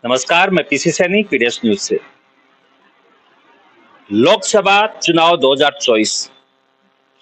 नमस्कार, मैं PC Saini PDS news से। लोकसभा चुनाव 2024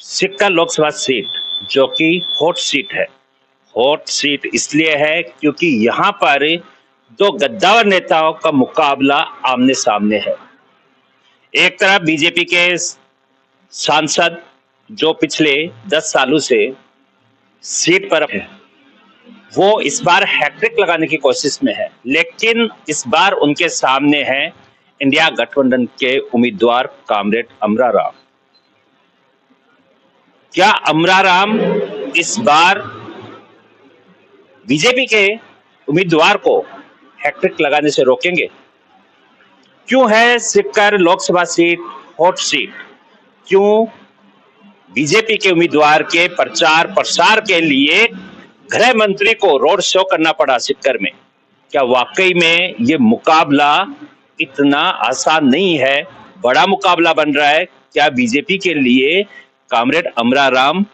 सिक्कर लोकसभा सीट जो कि हॉट सीट है। हॉट सीट इसलिए है क्योंकि यहाँ पर दो गद्दावर नेताओं का मुकाबला आमने सामने है। एक तरफ बीजेपी के सांसद जो पिछले 10 सालों से सीट पर है, वो इस बार हैट्रिक लगाने की कोशिश में है, लेकिन इस बार उनके सामने है इंडिया गठबंधन के उम्मीदवार कामरेड अमरा राम। क्या अमरा राम इस बार बीजेपी के उम्मीदवार को हैट्रिक लगाने से रोकेंगे? क्यों है सिक्कर लोकसभा सीट हॉट सीट? क्यों बीजेपी के उम्मीदवार के प्रचार प्रसार के लिए गृह मंत्री को रोड शो करना पड़ा सिक्कर में? क्या वाकई में ये मुकाबला इतना आसान नहीं है? बड़ा मुकाबला बन रहा है। क्या बीजेपी के लिए कामरेड अमरा राम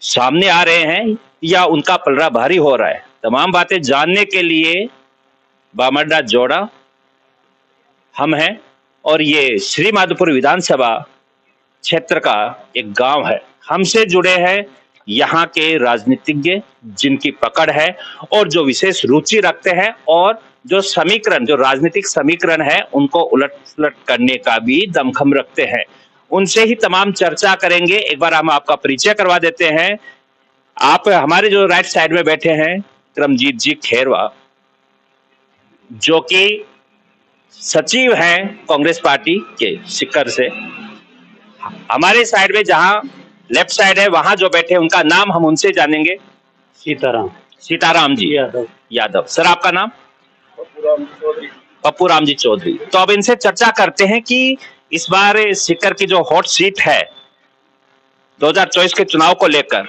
सामने आ रहे हैं या उनका पलड़ा भारी हो रहा है? तमाम बातें जानने के लिए बामरडा जोड़ा हम हैं और ये श्री माधोपुर विधानसभा क्षेत्र का एक गांव है। हमसे जुड़े हैं यहाँ के राजनीतिज्ञ जिनकी पकड़ है और जो विशेष रुचि रखते हैं और जो समीकरण, जो राजनीतिक समीकरण है, उनको उलट पुलट करने का भी दमखम रखते हैं। उनसे ही तमाम चर्चा करेंगे। एक बार हम आपका परिचय करवा देते हैं। आप हमारे जो राइट साइड में बैठे हैं क्रमजीत जी खेरवा, जो कि सचिव हैं कांग्रेस पार्टी के सिक्कर से। हमारे साइड में जहां लेफ्ट साइड है वहां जो बैठे उनका नाम हम उनसे जानेंगे। सीताराम जी यादव। सर, आपका नाम? पप्पू राम जी चौधरी। तो अब इनसे चर्चा करते हैं कि इस बार सिक्कर की जो हॉट सीट है 2024 के चुनाव को लेकर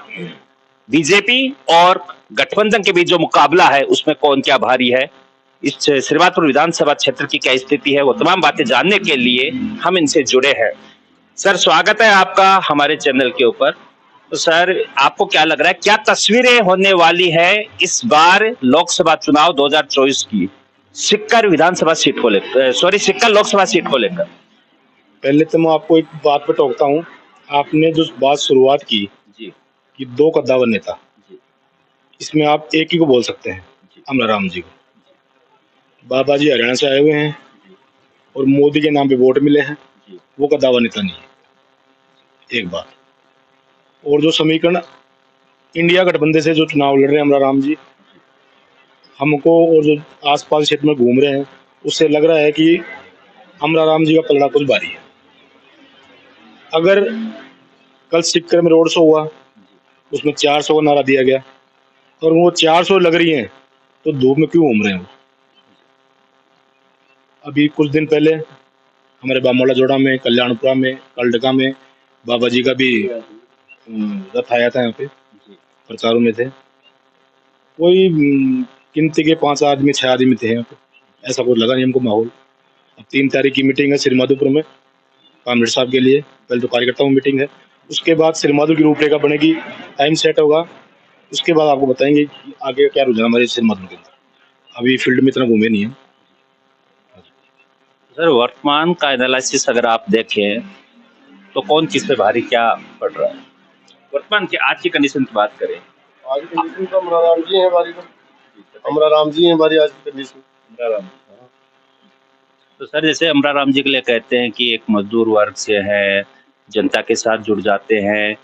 बीजेपी और गठबंधन के बीच जो मुकाबला है उसमें कौन क्या भारी है, इस श्रीमाधोपुर विधानसभा क्षेत्र की क्या स्थिति है, वो तमाम बातें जानने के लिए हम इनसे जुड़े हैं। सर, स्वागत है आपका हमारे चैनल के ऊपर। तो सर, आपको क्या लग रहा है, क्या तस्वीरें होने वाली है इस बार लोकसभा चुनाव 2024 की सिक्कर विधानसभा सीट को लेकर, सिक्कर लोकसभा सीट को लेकर? पहले तो मैं आपको एक बात पे टोकता हूँ। आपने जो बात शुरुआत की जी कि दो कद्दावर नेता, जी इसमें आप एक ही को बोल सकते हैं, अमरा राम जी को। बाबा जी हरियाणा से आए हुए हैं और मोदी के नाम पे वोट मिले हैं, वो कद्दावर नेता नहीं है। एक बात। और जो समीकरण इंडिया गठबंधन से जो चुनाव लड़ रहे हैं अमरा राम जी, हमको और जो आसपास क्षेत्र में घूम रहे हैं उससे लग रहा है कि अमरा राम जी का पलड़ा कुछ भारी है। अगर कल सिक्कर में रोड शो हुआ, उसमें 400 का नारा दिया गया और वो 400 लग रही हैं, तो धूप में क्यों घूम रहे हैं? अभी कुछ दिन पहले हमारे बामोला जोड़ा में, कल्याणपुरा में, कलडका में बाबा जी का भी रथ आया था। यहाँ पे प्रचारों में थे, कोई गिनती के 5 आदमी 6 आदमी थे यहाँ पे। ऐसा कुछ लगा नहीं हमको माहौल। अब 3 तारीख की मीटिंग है श्रीमाधोपुर में कामरेड साहब के लिए। पहले तो कार्यकर्ताओं में मीटिंग है, उसके बाद श्रीमाधोपुर की रूपरेखा बनेगी, टाइम सेट होगा, उसके बाद आपको बताएंगे कि आगे क्या रुझान हमारे श्रीमाधोपुर के अंदर। अभी फील्ड में इतना घूमे नहीं है। सर, वर्तमान का एनालिसिस अगर आप देखें तो कौन किस पे भारी क्या पड़ रहा है? वर्तमान की आज की कंडीशन की बात करें, आज की कंडीशन तो अमरा राम जी हैं हमारी। अमरा राम जी हैं हमारी आज की कंडीशन। तो सर, जैसे अमरा राम जी के लिए कहते हैं कि एक मजदूर वर्ग से है, जनता के साथ जुड़ जाते हैं,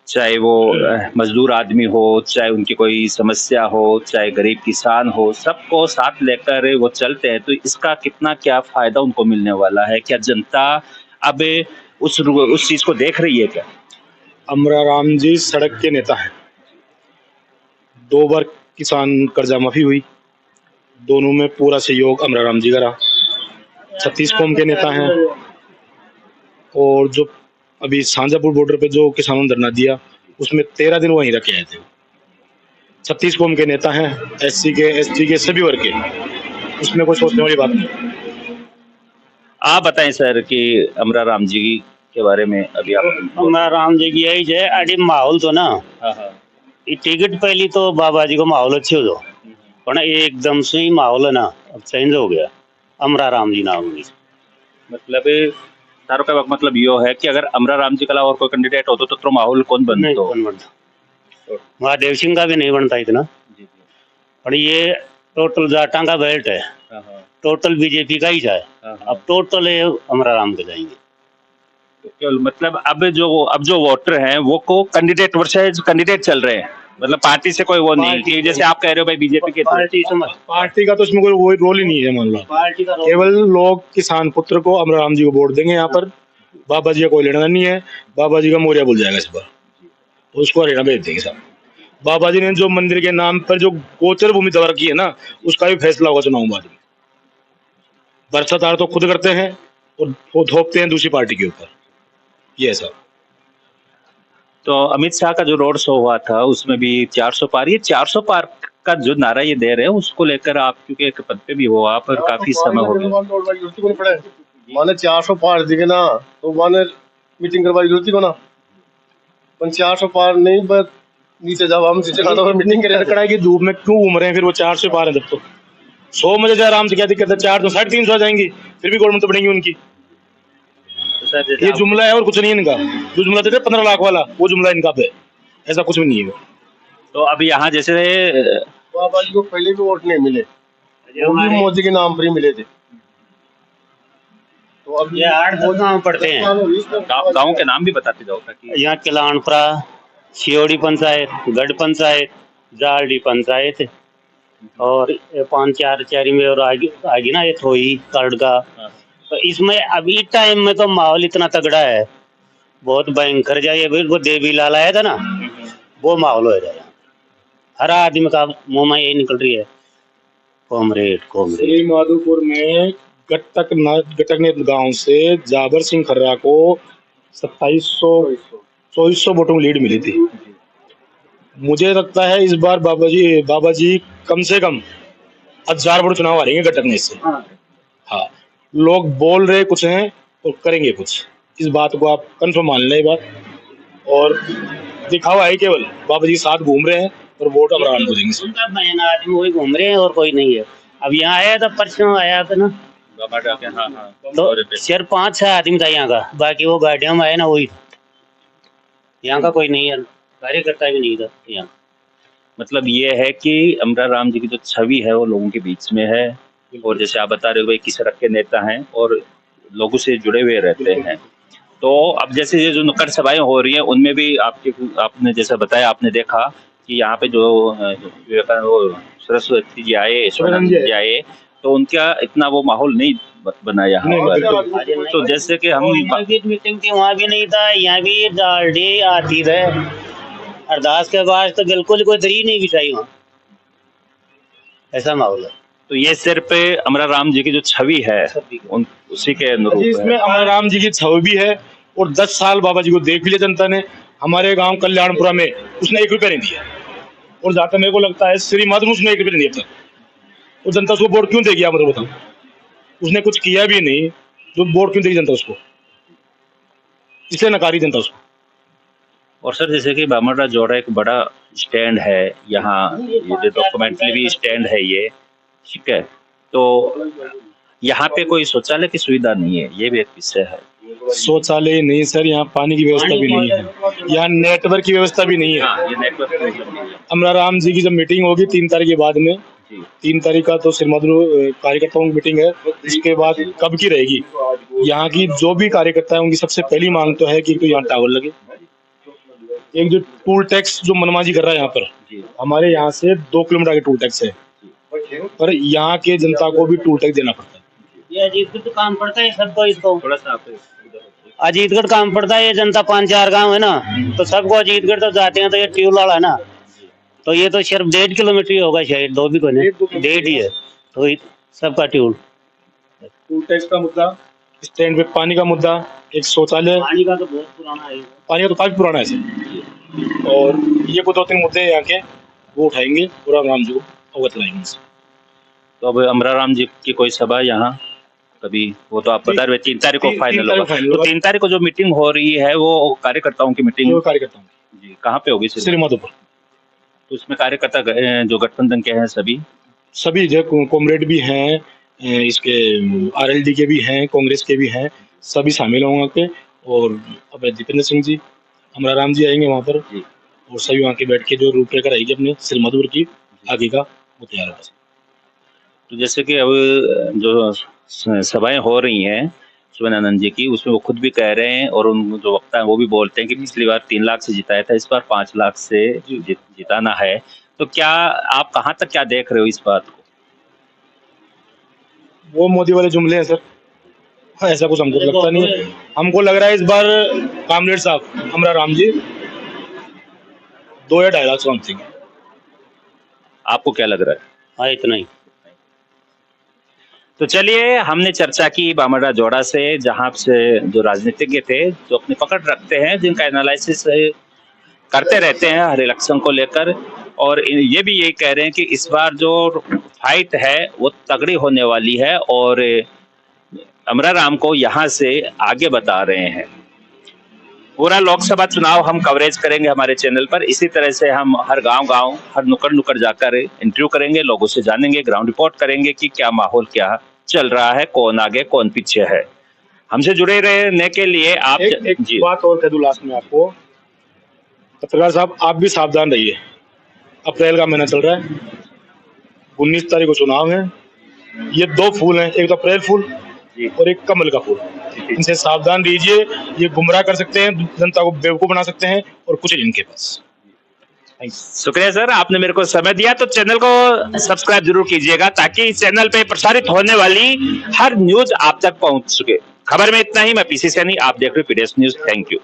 चाहे वो मजदूर आदमी हो, चाहे उनकी कोई समस्या हो, चाहे गरीब किसान हो, सबको साथ लेकर वो चलते हैं। तो इसका कितना क्या फायदा उनको मिलने वाला है? क्या जनता अब उस चीज को देख रही है क्या? अमरा राम जी सड़क के नेता हैं। 2 बार किसान कर्जा माफी हुई, दोनों में पूरा सहयोग अमरा राम जी का रहा। 36 कौम के नेता हैं और जो अभी सांजापुर बॉर्डर पे जो किसानों ने धरना दिया उसमें 13 दिन वहीं रखे आए थे। 36 कौम के नेता हैं, SC के, ST के, सभी वर्ग के, उसमें कोई सोचने वाली बात नहीं। आप बताएं सर कि अमरा राम जी के बारे में। अभी आप अमरा राम जी की यही है अड़ी माहौल तो ना टिकट पहली तो बाबा जी को माहौल अच्छे हो, पण एकदम से ही माहौल है ना अब चेंज हो गया, अमरा राम जी नाम है। मतलब तारो का मतलब यो है कि अगर अमरा राम जी कला और कोई कैंडिडेट होतो तो माहौल कौन नहीं बनतो? कौन बनता, महादेव सिंह का भी नहीं बनता इतना। जी जी। और ये टोटल जाटा का बेल्ट है, हाँ हाँ टोटल बीजेपी का ही जाए। हाँ हाँ। अब टोटल ये अमरा राम के जाएंगे। तो केवल मतलब अब जो वोटर हैं वो को कैंडिडेट वर्सेज कैंडिडेट चल रहे हैं, मतलब पार्टी से कोई वो नहीं पार्टी कि जैसे आप कह रहे हो भाई बीजेपी के पार्टी समझ, पार्टी का तो इसमें कोई रोल ही नहीं है, मान लो। पार्टी का रोल- केवल लोग किसान पुत्र को अमरा राम जी को वोट देंगे यहाँ पर। बाबा जी का कोई लेना नहीं है, बाबा जी का मोरिया भूल जाएगा इस बार, तो उसको हरियाणा भेज देंगे साहब। बाबा जी ने जो मंदिर के नाम पर जो गोचर भूमि दवा रखी है ना, उसका भी फैसला होगा चुनाव बाद में। भ्रष्टाचार तो खुद करते हैं और वो थोपते हैं दूसरी पार्टी के ऊपर, ये है साहब। तो अमित शाह का जो रोड शो हुआ था उसमें भी 400 पार, ये 400 पार का जो नारा ये दे रहे हैं उसको लेकर आप क्योंकि एक पद पे भी हो आप और काफी समय हो गया। माने 400 पार दिखे ना तो माने मीटिंग करवाई जरूरत को ना, पर 400 पार नहीं, बस नीचे जाओ, हम नीचे खाता मीटिंग करे। कड़ाई की धूप में क्यों घूम रहे हैं फिर वो 400 पार है जब तो 100 में जाए आराम से, क्या दिक्कत है? 4 तो 350 आ जाएंगी, फिर भी गवर्नमेंट तो बढ़ेंगी उनकी। ये जुमला है और कुछ नहीं है इनका। जो जुमला देते 15 लाख वाला, वो जुमला इनका पे, ऐसा कुछ भी नहीं है। तो अब यहाँ जैसे बाबा जी को पहले भी वोट नहीं मिले, वो भी मोदी के नाम पर ही मिले थे। तो अब ये 8-10 गाँव पड़ते हैं। गाँव के नाम भी बताते जाओ ताकि। यहाँ किलानपुरा, शियोड़ी पंचायत, गढ़ पंचायत, जालडी पंचायत और 5-4 चेरी में और आगे ना ये थोई करड़गा। तो इसमें अभी टाइम में तो माहौल इतना तगड़ा है, बहुत भयंकर। जाए वो देवी लाल आया था ना, वो माहौल हो जाए। हर आदमी का मुंह में यही निकल रही है, कॉमरेड कॉमरेड। श्री माधोपुर में गटकनेत गांव से जाबर सिंह खर्रा को 2700-2400 वोटों की लीड मिली थी। मुझे लगता है इस बार बाबा जी कम से कम 1000 वोट चुनाव हारेंगे गटकनेत से। हाँ, लोग बोल रहे कुछ हैं और करेंगे कुछ, इस बात को आप कंफर्म मान लें बात। और दिखावा है केवल, बाबा जी के साथ घूम रहे हैं और वोट अमरा राम को देंगे। उनका बहन आदमी वही घूम रहे हैं और कोई नहीं है। अब यहाँ आया था, परसों आया था ना, तो सिर्फ 5-6 आदमी था यहाँ का, बाकी वो गाड़ियों में आया ना वही। यहाँ का कोई नहीं है, कार्यकर्ता भी नहीं था यहाँ। मतलब ये है कि अमरा राम जी की जो छवि है वो लोगों के बीच में है, और जैसे आप बता रहे हो भाई किस तरह के नेता हैं और लोगों से जुड़े हुए रहते हैं। तो अब जैसे ये जो नुक्कड़ सभाएं हो रही हैं उनमें भी आपने जैसा बताया, आपने देखा कि यहाँ पे जो सरस्वती जी आए, सोनम जी आए, तो उनका इतना वो माहौल नहीं बना यहाँ पर। तो जैसे कि हम मीटिंग थी वहाँ भी नहीं था, यहाँ भी दाढ़ी आती है। अरदास के बाद तो बिल्कुल कोई दरी नहीं बिछाई वहाँ, ऐसा माहौल है। तो ये सिर्फ अमरा राम जी की जो छवि है उसी के अनुरूप है। इसमें अमरा राम जी की छवि भी है और 10 साल बाबा जी को देख भी लिया जनता ने। हमारे गांव कल्याणपुरा में उसने 1 रुपया नहीं दिया, और जहाँ तक मेरे को लगता है श्री माधव उसने 1 रुपया नहीं दिया था। तो जनता उसको वोट क्यों देगी? आप मुझे बताओ, उसने कुछ किया भी नहीं तो वोट क्यों देगी जनता उसको? इसलिए नकारी जनता उसको। और सर जैसे कि बामरा जोड़ा एक बड़ा स्टैंड है यहाँ, ये जो डॉक्यूमेंट्री भी स्टैंड है ये, ठीक है। तो यहाँ पे कोई शौचालय की सुविधा नहीं है, ये भी एक विषय है। शौचालय नहीं सर, यहाँ पानी की व्यवस्था भी नहीं है, यहाँ नेटवर्क की व्यवस्था भी नहीं है। ये नेटवर्क अमरा राम जी की जब मीटिंग होगी 3 तारीख के बाद में, 3 तारीख का तो श्रीमद्रु कार्यकर्ताओं की मीटिंग है, उसके बाद कब की रहेगी? यहाँ की जो भी कार्यकर्ता है उनकी सबसे पहली मांग तो है कि तो यहाँ टावर लगे। एक जो टूल टैक्स जो मनमाजी कर रहा है यहाँ पर, हमारे यहाँ से 2 किलोमीटर आगे टूल टैक्स है, पर यहाँ के जनता को भी टूल टैक्स देना पड़ता है। ये अजीतगढ़ तो काम पड़ता है सबको, इसको थोड़ा सा अजीतगढ़ काम पड़ता है। ये जनता 5-4 गांव है ना, तो सबको अजीतगढ़ तो जाते हैं। तो ये ट्यूब वाला है ना, तो ये तो सिर्फ 1.5 किलोमीटर ही होगा शायद, 2 भी कोई नहीं, 1.5 ही है। तो सबका ट्यूब टूल टैक्स का मुद्दा, स्टैंड पे पानी का मुद्दा, एक शौचालय, पानी का तो बहुत पुराना है, पानी का तो काफी पुराना है सर। और ये को 2-3 मुद्दे हैं यहाँ के, वो उठाएंगे और राम जी को अवगत लाएंगे। तो अब अमरा राम जी की कोई सभा यहाँ कभी, वो तो आप बता रहे 3 तारीख को फाइनल होगा। तो 3 तारीख को जो मीटिंग हो रही है वो कार्यकर्ताओं की मीटिंग, कार्यकर्ताओं जी कहाँ पे होगी? श्री माधोपुर। तो उसमें कार्यकर्ता जो गठबंधन के हैं सभी सभी जो कॉमरेड भी हैं, इसके आरएलडी के भी हैं, कांग्रेस के भी हैं, सभी शामिल होंगे वहाँ पे। और अब दीपेंद्र सिंह जी, अमराराम जी आएंगे वहाँ पर, और सभी वहाँ के बैठ के जो रूपरेखा रहेगी अपने सिरमौर की आगे का वो तैयार होगा। तो जैसे कि अब जो सभाएं हो रही हैं शिवानंद जी की, उसमें वो खुद भी कह रहे हैं और उन जो वक्ता हैं वो भी बोलते हैं कि पिछली बार 3 लाख से जिताया था, इस बार 5 लाख से जिताना है। तो क्या आप कहाँ तक क्या देख रहे हो इस बात को? वो मोदी वाले जुमले हैं सर, ऐसा कुछ हमको लगता नहीं है। हमको लग रहा है इस बार कामरेड साहब अमराराम जी 2 या 2.5 लाख समथिंग। आपको क्या लग रहा है? हाँ, इतना ही। तो चलिए, हमने चर्चा की बामड़ा जोड़ा से, जहां से जो राजनीतिज्ञ थे जो अपनी पकड़ रखते हैं, जिनका एनालिसिस करते रहते हैं हर इलेक्शन को लेकर, और ये भी यही कह रहे हैं कि इस बार जो फाइट है वो तगड़ी होने वाली है और अमराराम को यहाँ से आगे बता रहे हैं। पूरा लोकसभा चुनाव हम कवरेज करेंगे हमारे चैनल पर। इसी तरह से हम हर गांव-गांव, हर नुक्कड़ जाकर इंटरव्यू करेंगे, लोगों से जानेंगे, ग्राउंड रिपोर्ट करेंगे कि क्या माहौल क्या चल रहा है, कौन आगे कौन पीछे है। हमसे जुड़े रहने के लिए आप एक बात और कह दूं लास्ट में आपको, पत्रकार साहब आप भी सावधान रहिए। अप्रैल का महीना चल रहा है, 19 तारीख को चुनाव है। ये 2 फूल हैं, एक तो अप्रैल फूल और एक कमल का फूल। इनसे सावधान रहिए, ये गुमराह कर सकते हैं, जनता को बेवकूफ बना सकते हैं और कुछ इनके पास। शुक्रिया सर, आपने मेरे को समय दिया। तो चैनल को सब्सक्राइब जरूर कीजिएगा ताकि इस चैनल पे प्रसारित होने वाली हर न्यूज आप तक पहुंच सके। खबर में इतना ही। मैं पीसी सैनी, आप देख रहे हो पीडीएस न्यूज। Thank you.